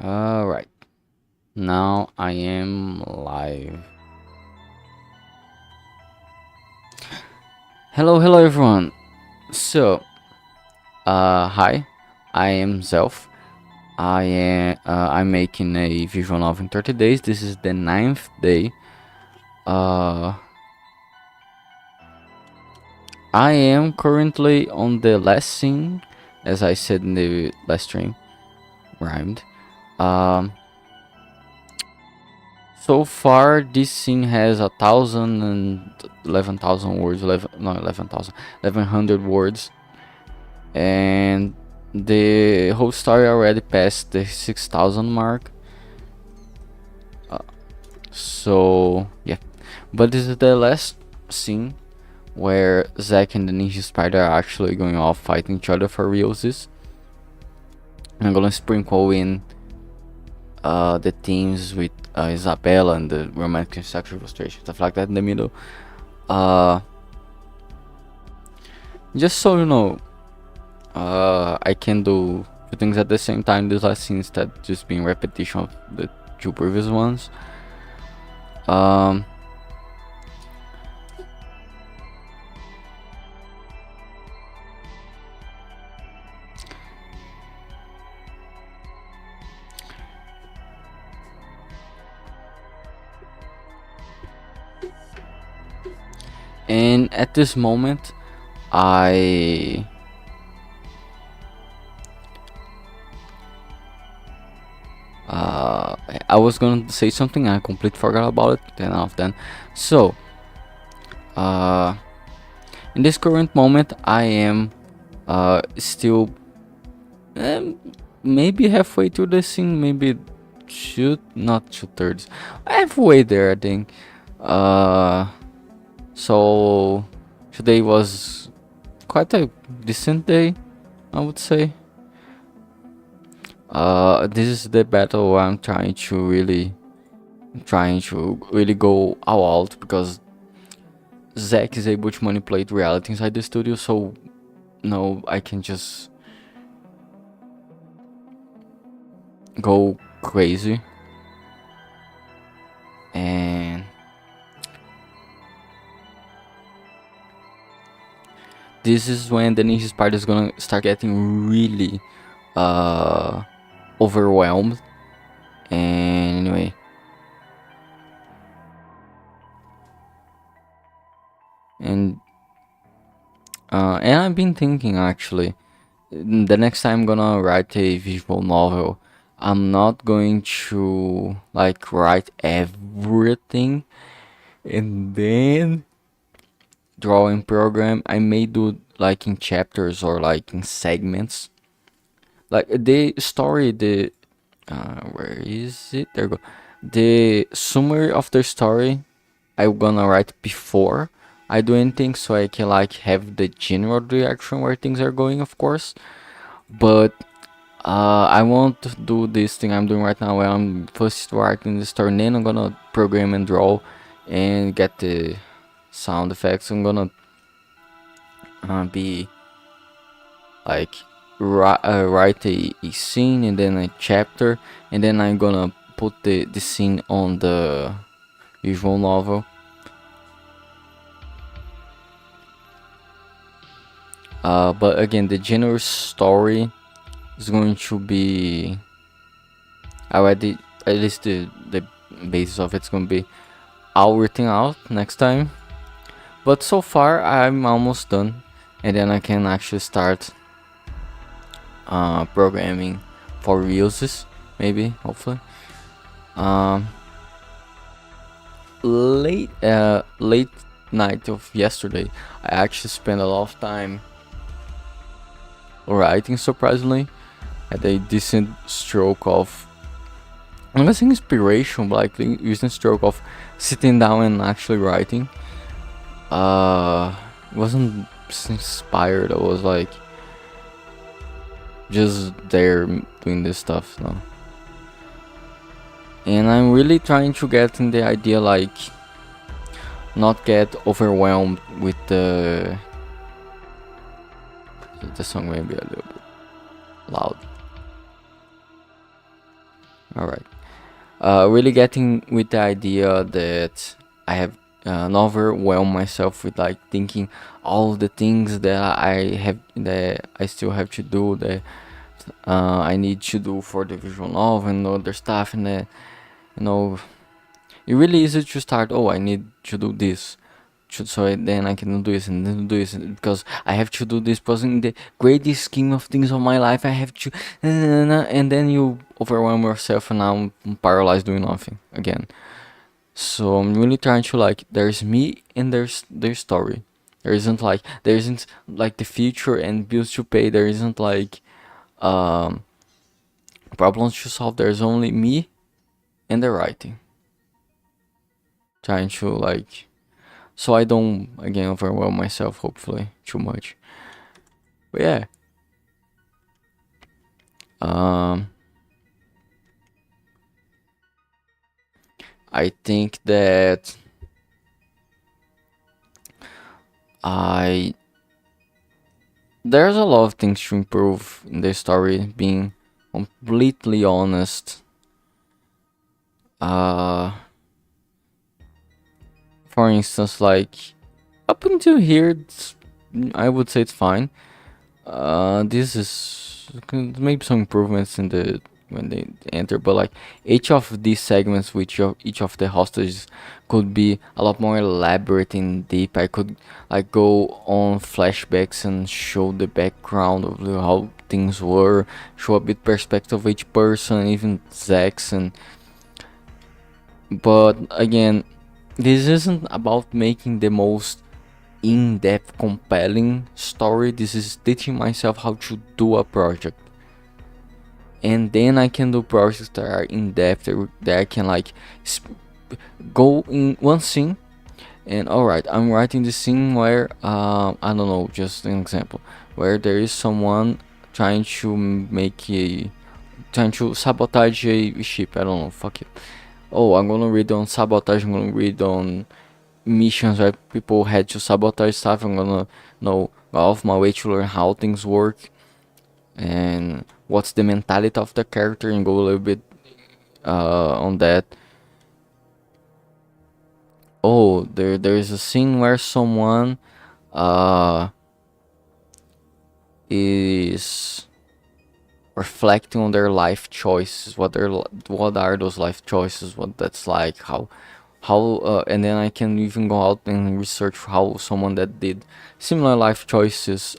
Alright, now I am live. Hello everyone. So, hi, I am Zelf. I'm making a visual novel in 30 days. This is the 9th day. I am currently on the last scene, as I said in the last stream. Rhymed. So far, this scene has 1,011,000 words. 1,100 words, and the whole story already passed the 6,000 mark. So yeah, but this is the last scene where Zack and the Ninja Spider are actually going off fighting each other for realsies. I'm gonna sprinkle in the themes with Isabella and the romantic and sexual frustration, stuff like that in the middle. Just so you know, I can do two things at the same time this last scene instead of just being repetition of the two previous ones. And at this moment, I was gonna say something and I completely forgot about it. Then. So, in this current moment, I am still maybe halfway through the scene, maybe not 2/3, halfway there, I think. So today was quite a decent day, I would say. This is the battle where I'm trying to really go all out, because Zack is able to manipulate reality inside the studio, so no, I can just go crazy. And this is when the Ninja Spider is gonna start getting really overwhelmed. And anyway, and I've been thinking, actually, the next time I'm gonna write a visual novel, I'm not going to like write everything and then draw in program. I may do like in chapters or like in segments. Like the story, where is it? There you go. The summary of the story I'm gonna write before I do anything, so I can like have the general direction where things are going, of course. But I won't do this thing I'm doing right now, where I'm first writing the story and then I'm gonna program and draw and get the sound effects. I'm gonna be like write a scene and then a chapter, and then I'm gonna put the scene on the visual novel. But again, the general story is going to be already, at least the basis of it's gonna be all written out next time. But so far I'm almost done, and then I can actually start programming for reuses, maybe, hopefully. Late night of yesterday, I actually spent a lot of time writing, surprisingly. Had a decent stroke of, I'm guessing inspiration, but like the decent stroke of sitting down and actually writing. It wasn't inspired, I was like just there doing this stuff, no. And I'm really trying to get in the idea, like, not get overwhelmed with the the song may be a little bit loud. All right. Really getting with the idea that I have not overwhelmed myself with like thinking all the things that I still have to do, that I need to do for the visual novel and other stuff, and that, you know, it really easy to start. Oh, I need to do this, then I can do this and then do this, because I have to do this. Because in the great scheme of things of my life, I have to, and then you overwhelm yourself, and now I'm paralyzed doing nothing again. So I'm really trying to like, there's me and there's story. There isn't like the future and bills to pay. There isn't like um problems to solve. There's only me and the writing. Trying to like, so I don't again overwhelm myself, hopefully too much. But yeah, um, I think that I there's a lot of things to improve in the story. Being completely honest, uh, for instance, like up until here, I would say it's fine. This is maybe some improvements in the when they enter, but like each of these segments, which of each of the hostages could be a lot more elaborate and deep. I could like go on flashbacks and show the background of how things were, show a bit perspective of each person, even Zack's, and but again, this isn't about making the most in-depth compelling story. This is teaching myself how to do a project, and then I can do projects that are in-depth, that I can like go in one scene and alright, I'm writing this scene where I don't know, just an example, where there is someone trying to trying to sabotage a ship. I don't know, fuck it. Oh, I'm gonna read on sabotage, I'm gonna read on missions where people had to sabotage stuff. I'm gonna know go off my way to learn how things work and what's the mentality of the character, and go a little bit on that. Oh, there is a scene where someone uh is reflecting on their life choices. What are those life choices? What that's like? How and then I can even go out and research how someone that did similar life choices,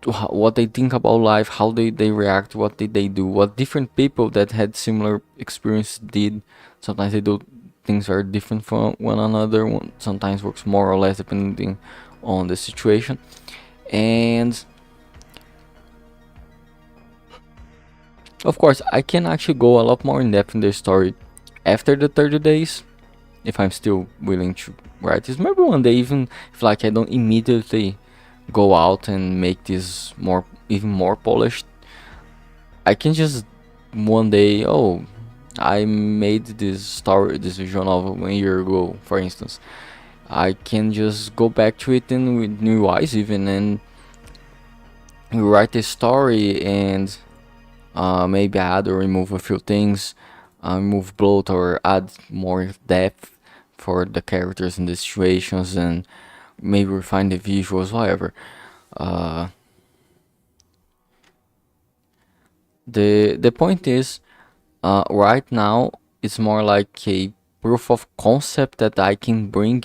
what they think about life, how they react, what did they do, what different people that had similar experience did. Sometimes they do things very different from one another. Sometimes works more or less depending on the situation. And of course, I can actually go a lot more in depth in the story after the 30 days, if I'm still willing to write this. Maybe one day, even if like I don't immediately go out and make this even more polished, I can just one day, oh, I made this visual novel 1 year ago, for instance. I can just go back to it and with new eyes even, and write the story, and maybe add or remove a few things, remove bloat or add more depth for the characters and the situations, and maybe refine the visuals, whatever. Uh, the point is, right now it's more like a proof of concept that I can bring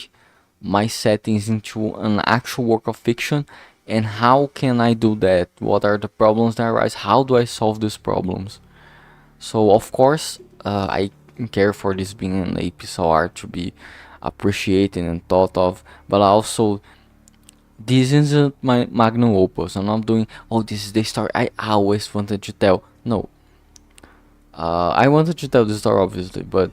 my settings into an actual work of fiction. And how can I do that? What are the problems that arise? How do I solve these problems? So of course, I care for this being an episode art to be appreciated and thought of, but also this isn't my magnum opus. I'm not doing, oh, this is the story I always wanted to tell. No, I wanted to tell the story obviously, but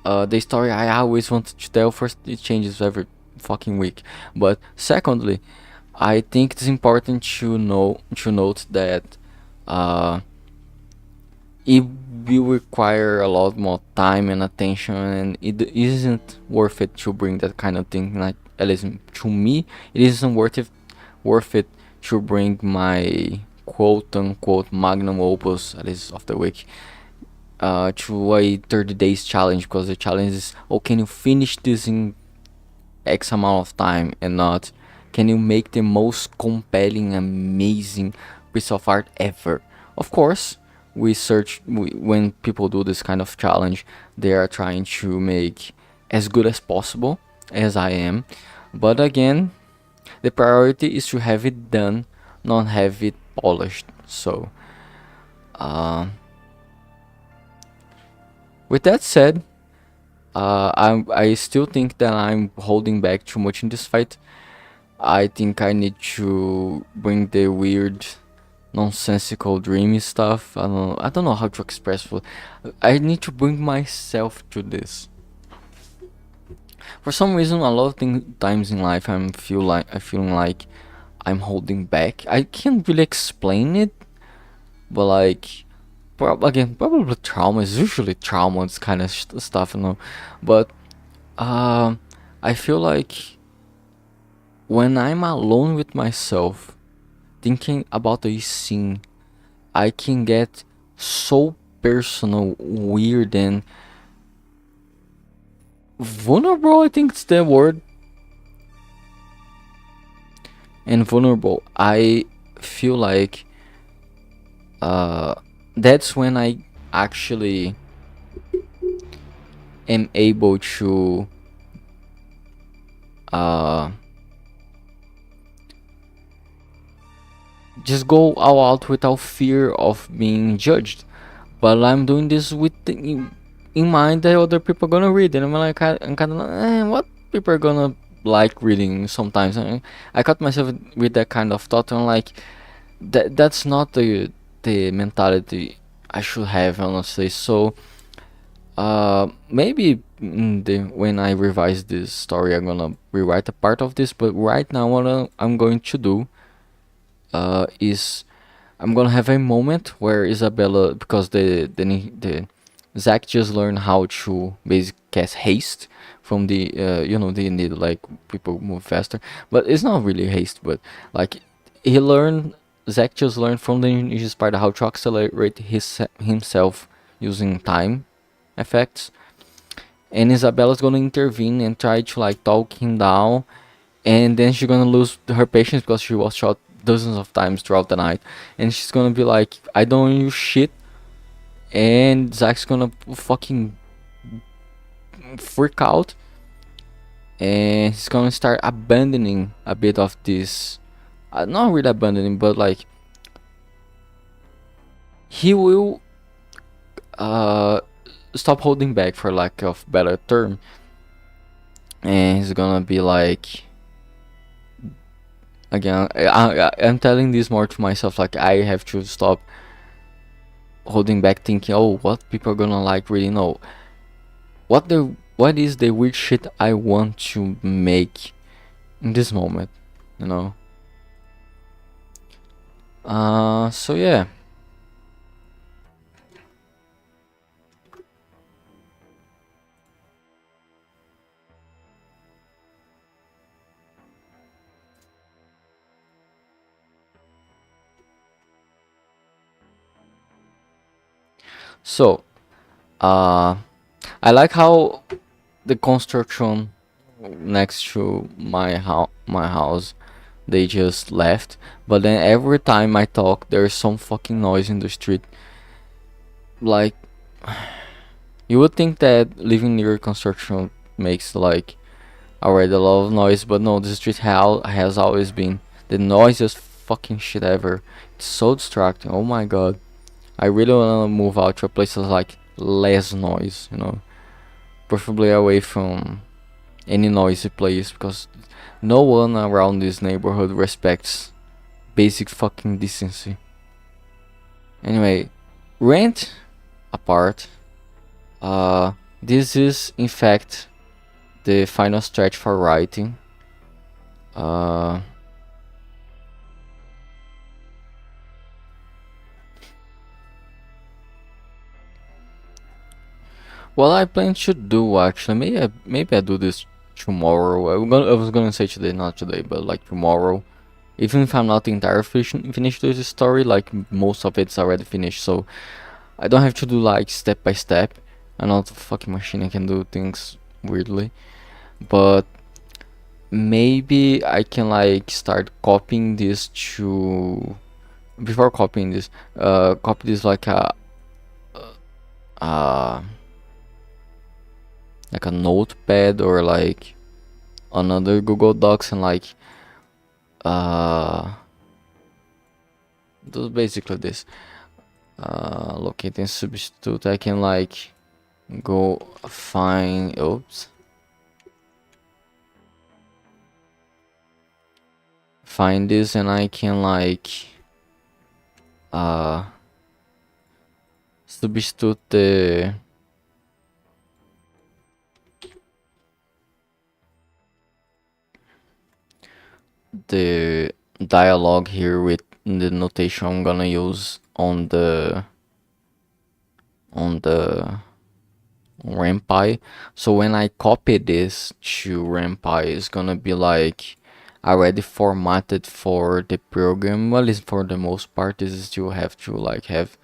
the story I always wanted to tell, first, it changes every fucking week. But secondly, I think it's important to note that it will require a lot more time and attention, and it isn't worth it to bring that kind of thing. Like, at least to me, it isn't worth it worth it to bring my quote unquote magnum opus, at least of the week, to a 30 days challenge, because the challenge is, oh, can you finish this in X amount of time, and not can you make the most compelling, amazing piece of art ever. Of course, when people do this kind of challenge, they are trying to make as good as possible, as I am. But again, the priority is to have it done, not have it polished. So, uh, with that said, I still think that I'm holding back too much in this fight. I think I need to bring the weird, nonsensical, dreamy stuff. I don't know how to express it. I need to bring myself to this. For some reason, a lot of times in life, I feeling like I'm holding back. I can't really explain it, but like, again, probably trauma is usually trauma. It's kind of stuff, you know. But um, I feel like when I'm alone with myself, thinking about a scene, I can get so personal, weird, and vulnerable. I think it's the word. And vulnerable. I feel like uh, that's when I actually am able to uh, just go all out without fear of being judged. But I'm doing this with in mind that other people are gonna read, and I'm like, I'm kind of like, what people are gonna like reading sometimes. I caught myself with that kind of thought, and I'm like, that's not the mentality I should have, honestly. So maybe when I revise this story, I'm gonna rewrite a part of this. But right now, what I'm going to do is I'm gonna have a moment where Isabella, because the Zach just learned how to basically cast haste from the they need like people move faster, but it's not really haste, but like he learned Zach just learned from the Ninja Spider how to accelerate himself using time effects, and Isabella's gonna intervene and try to like talk him down, and then she's gonna lose her patience because she was shot dozens of times throughout the night, and she's gonna be like, I don't use shit, and Zach's gonna fucking freak out, and he's gonna start abandoning a bit of this, not really abandoning, but like he will uh stop holding back, for lack of better term, and he's gonna be like, again, I'm telling this more to myself, like I have to stop holding back, thinking, oh, what people are gonna like reading. No, what is the weird shit I want to make in this moment, you know. So yeah. So uh I like how the construction next to my house, they just left, but then every time I talk there's some fucking noise in the street. Like, you would think that living near construction makes like already a lot of noise, but no, the street has always been the noisiest fucking shit ever. It's so distracting. Oh my god. I really wanna move out to a place that's like less noise, you know. Preferably away from any noisy place, because no one around this neighborhood respects basic fucking decency. Anyway, rent apart. This is in fact the final stretch for writing. Uh, what I plan to do, actually, maybe I do this tomorrow. I was gonna say today, not today, but like tomorrow, Even if I'm not entirely finished with the story, like most of it's already finished, so I don't have to do like step by step. I'm not a fucking machine, I can do things weirdly. But maybe I can like start copying this to, before copying this, copy this uh like a notepad or like another Google Docs and like do basically this. Locate and substitute. I can like go find, oops, find this, and I can like substitute the dialogue here with the notation I'm gonna use on the RAMPI. So when I copy this to RAMPI, it's gonna be like already formatted for the program. Well, at least for the most part, is still have to like have,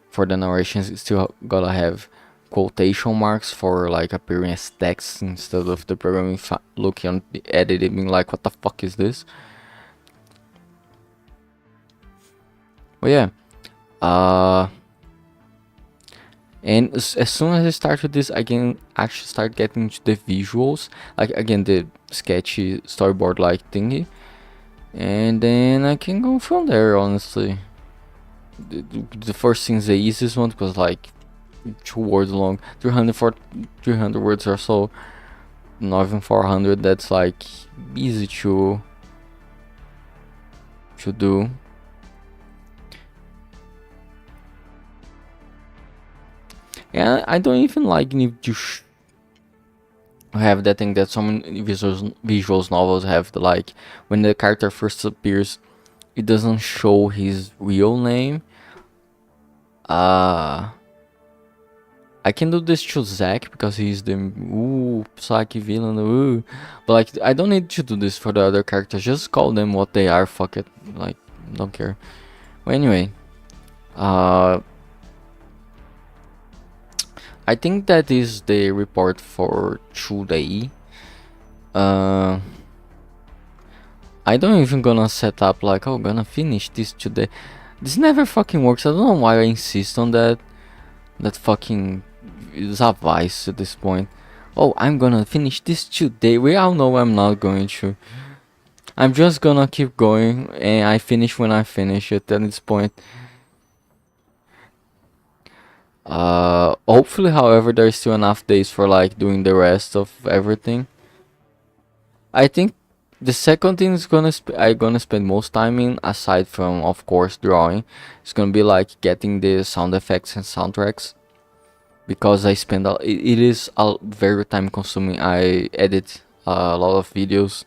for the narrations, it's still gotta have quotation marks for like appearing as text instead of the program looking on the edit and being like, what the fuck is this? But yeah, and as soon as I start with this, I can actually start getting to the visuals, like again the sketchy storyboard like thingy, and then I can go from there. Honestly, the first thing's the easiest one because like 2 words long, 300 words or so, not even 400. That's like easy to do. Yeah, I don't even like need to have that thing that some visuals novels have. Like when the character first appears, it doesn't show his real name. I can do this to Zack because he's the psyche villain. But like I don't need to do this for the other characters. Just call them what they are. Fuck it. Like don't care. Well, anyway, I think that is the report for today. I don't even gonna set up like, oh, gonna finish this today. This never fucking works. I don't know why I insist on that. That fucking is a vice at this point. Oh, I'm gonna finish this today. We all know I'm not going to. I'm just gonna keep going, and I finish when I finish it at this point. Hopefully, however, there's still enough days for like doing the rest of everything. I think the second thing is I'm gonna spend most time in, aside from of course drawing, it's gonna be like getting the sound effects and soundtracks, because I spend it is a very time consuming. I edit a lot of videos,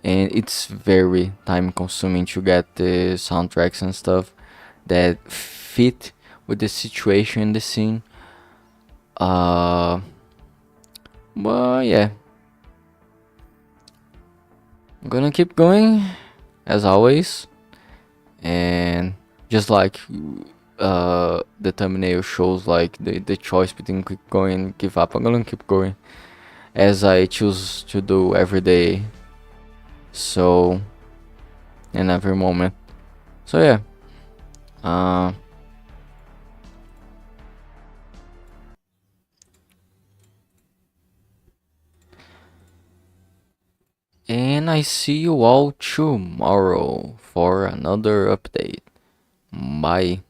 and it's very time consuming to get the soundtracks and stuff that fit with the situation, the scene. But yeah, I'm gonna keep going as always, and just like the thumbnail shows, like the choice between keep going and give up, I'm gonna keep going as I choose to do every day, so, in every moment. So yeah, and I see you all tomorrow for another update. Bye.